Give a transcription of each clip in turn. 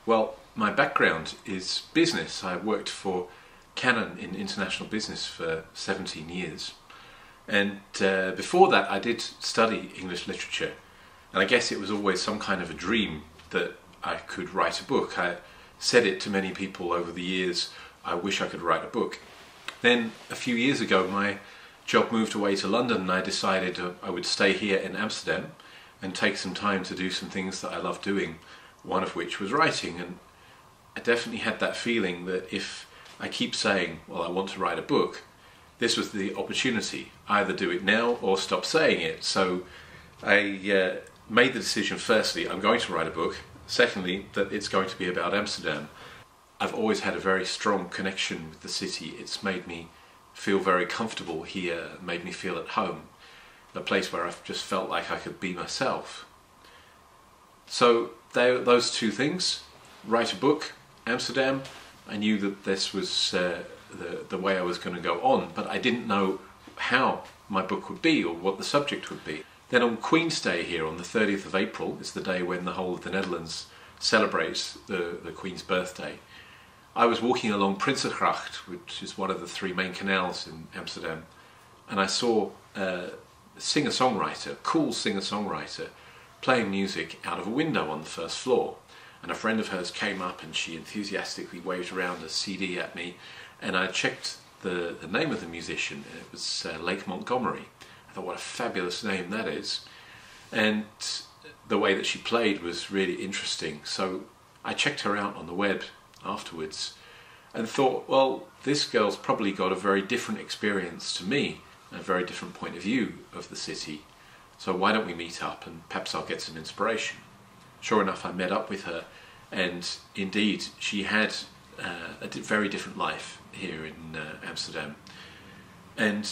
Well, my background is business. I worked for Canon in international business for 17 years. And before that I did study English literature. And I guess it was always some kind of a dream that I could write a book. I said it to many people over the years, I wish I could write a book. Then a few years ago my job moved away to London and I decided I would stay here in Amsterdam and take some time to do some things that I love doing, one of which was writing. And I definitely had that feeling that if I keep saying, well, I want to write a book, this was the opportunity. Either do it now or stop saying it. So I made the decision, firstly, I'm going to write a book. Secondly, that it's going to be about Amsterdam. I've always had a very strong connection with the city. It's made me feel very comfortable here, made me feel at home. A place where I've just felt like I could be myself. So those two things, write a book, Amsterdam. I knew that this was the way I was going to go on, but I didn't know how my book would be or what the subject would be. Then on Queen's Day here, on the 30th of April, it's the day when the whole of the Netherlands celebrates the Queen's birthday. I was walking along Prinsengracht, which is one of the three main canals in Amsterdam, and I saw a singer-songwriter, cool singer-songwriter, playing music out of a window on the first floor. And a friend of hers came up and she enthusiastically waved around a CD at me, and I checked the name of the musician. It was Lake Montgomery. I thought, what a fabulous name that is. And the way that she played was really interesting. So I checked her out on the web afterwards and thought, well, this girl's probably got a very different experience to me, a very different point of view of the city. So why don't we meet up and perhaps I'll get some inspiration. Sure enough, I met up with her, and indeed she had a very different life here in Amsterdam. And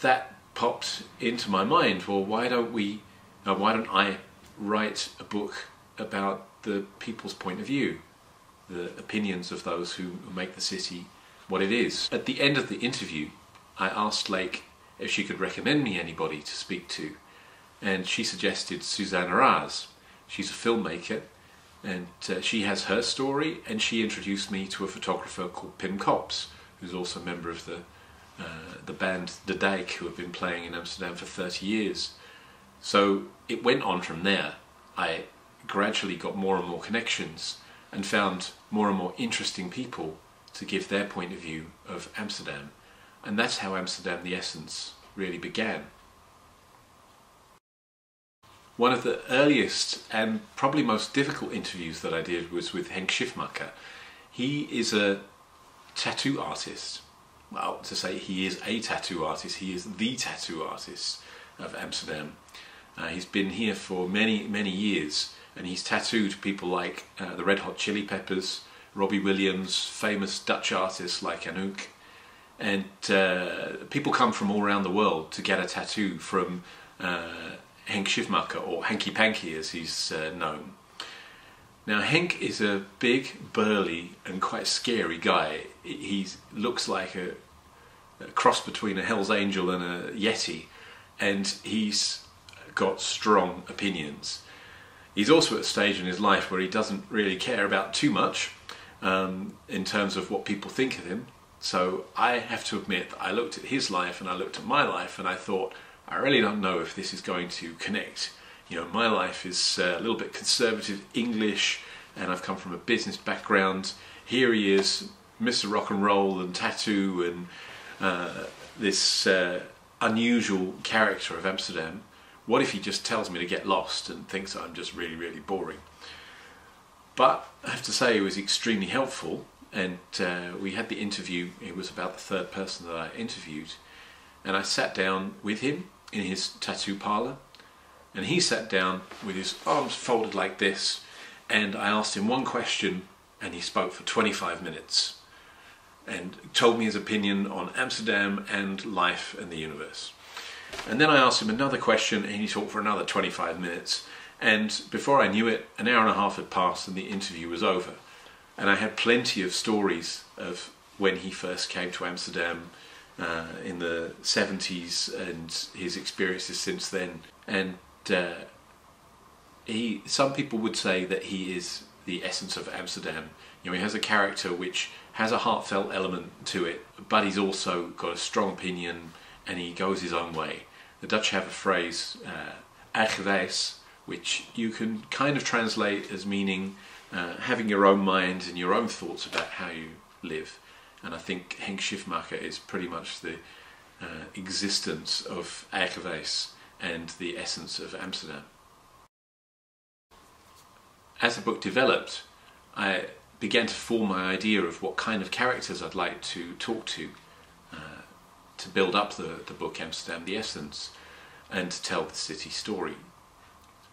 that popped into my mind, well, why don't I write a book about the people's point of view, the opinions of those who make the city what it is. At the end of the interview, I asked Lake if she could recommend me anybody to speak to, and she suggested Susanna Raz. She's a filmmaker, and she has her story, and she introduced me to a photographer called Pim Kops, who's also a member of the band De Dijk, who have been playing in Amsterdam for 30 years. So it went on from there. I gradually got more and more connections and found more and more interesting people to give their point of view of Amsterdam. And that's how Amsterdam the Essence really began. One of the earliest and probably most difficult interviews that I did was with Henk Schiffmacher. He is a tattoo artist. Well, to say he is a tattoo artist, he is the tattoo artist of Amsterdam. He's been here for many, many years, and he's tattooed people like the Red Hot Chili Peppers, Robbie Williams, famous Dutch artists like Anouk. And people come from all around the world to get a tattoo from Henk Schiffmacher, or Hanky Panky as he's known. Now Henk is a big, burly and quite scary guy. He looks like a cross between a Hell's Angel and a Yeti, and he's got strong opinions. He's also at a stage in his life where he doesn't really care about too much in terms of what people think of him. So I have to admit that I looked at his life and I looked at my life and I thought, I really don't know if this is going to connect. You know, my life is a little bit conservative English, and I've come from a business background. Here he is, Mr. Rock and Roll and tattoo, and this unusual character of Amsterdam. What if he just tells me to get lost and thinks I'm just really, really boring? But I have to say it was extremely helpful, and we had the interview. It was about the third person that I interviewed, and I sat down with him in his tattoo parlour, and he sat down with his arms folded like this, and I asked him one question and he spoke for 25 minutes and told me his opinion on Amsterdam and life and the universe. And then I asked him another question and he talked for another 25 minutes, and before I knew it, an hour and a half had passed and the interview was over. And I had plenty of stories of when he first came to Amsterdam in the 70s and his experiences since then. And some people would say that he is the essence of Amsterdam. You know, he has a character which has a heartfelt element to it, but he's also got a strong opinion and he goes his own way. The Dutch have a phrase, eigenwijs, which you can kind of translate as meaning having your own mind and your own thoughts about how you live. And I think Henk Schiffmacher is pretty much the existence of eigenwijs and the essence of Amsterdam. As the book developed, I began to form my idea of what kind of characters I'd like to talk to build up the book Amsterdam, the Essence, and to tell the city story.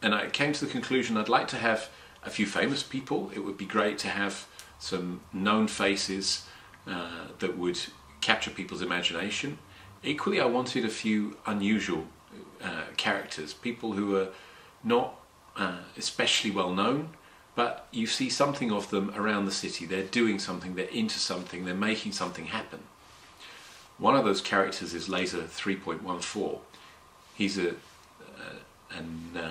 And I came to the conclusion I'd like to have a few famous people. It would be great to have some known faces that would capture people's imagination. Equally, I wanted a few unusual characters, people who are not especially well known, but you see something of them around the city. They're doing something, they're into something, they're making something happen. One of those characters is Laser 3.14. He's an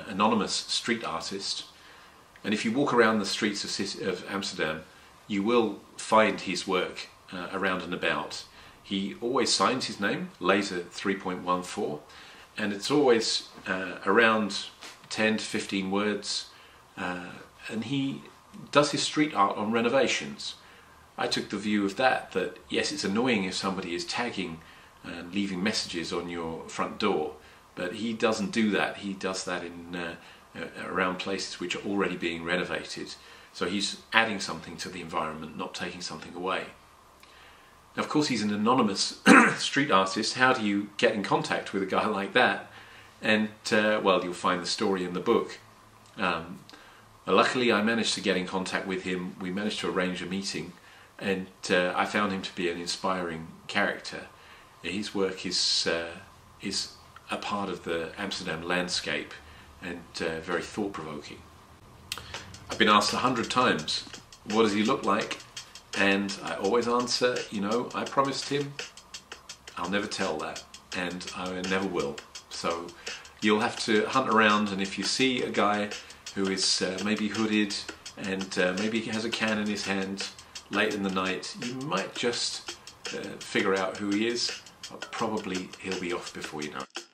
anonymous street artist, and if you walk around the streets of Amsterdam, you will find his work around and about. He always signs his name, Laser 3.14, and it's always around 10 to 15 words, and he does his street art on renovations. I took the view of that yes, it's annoying if somebody is tagging and leaving messages on your front door, but he doesn't do that. He does that in around places which are already being renovated. So he's adding something to the environment, not taking something away. Now, of course, he's an anonymous street artist. How do you get in contact with a guy like that? And, well, you'll find the story in the book. Luckily, I managed to get in contact with him. We managed to arrange a meeting, and I found him to be an inspiring character. His work is a part of the Amsterdam landscape and very thought-provoking. I've been asked 100 times, what does he look like? And I always answer, you know, I promised him I'll never tell that, and I never will. So you'll have to hunt around, and if you see a guy who is maybe hooded and maybe he has a can in his hand late in the night, you might just figure out who he is. Probably he'll be off before you know it.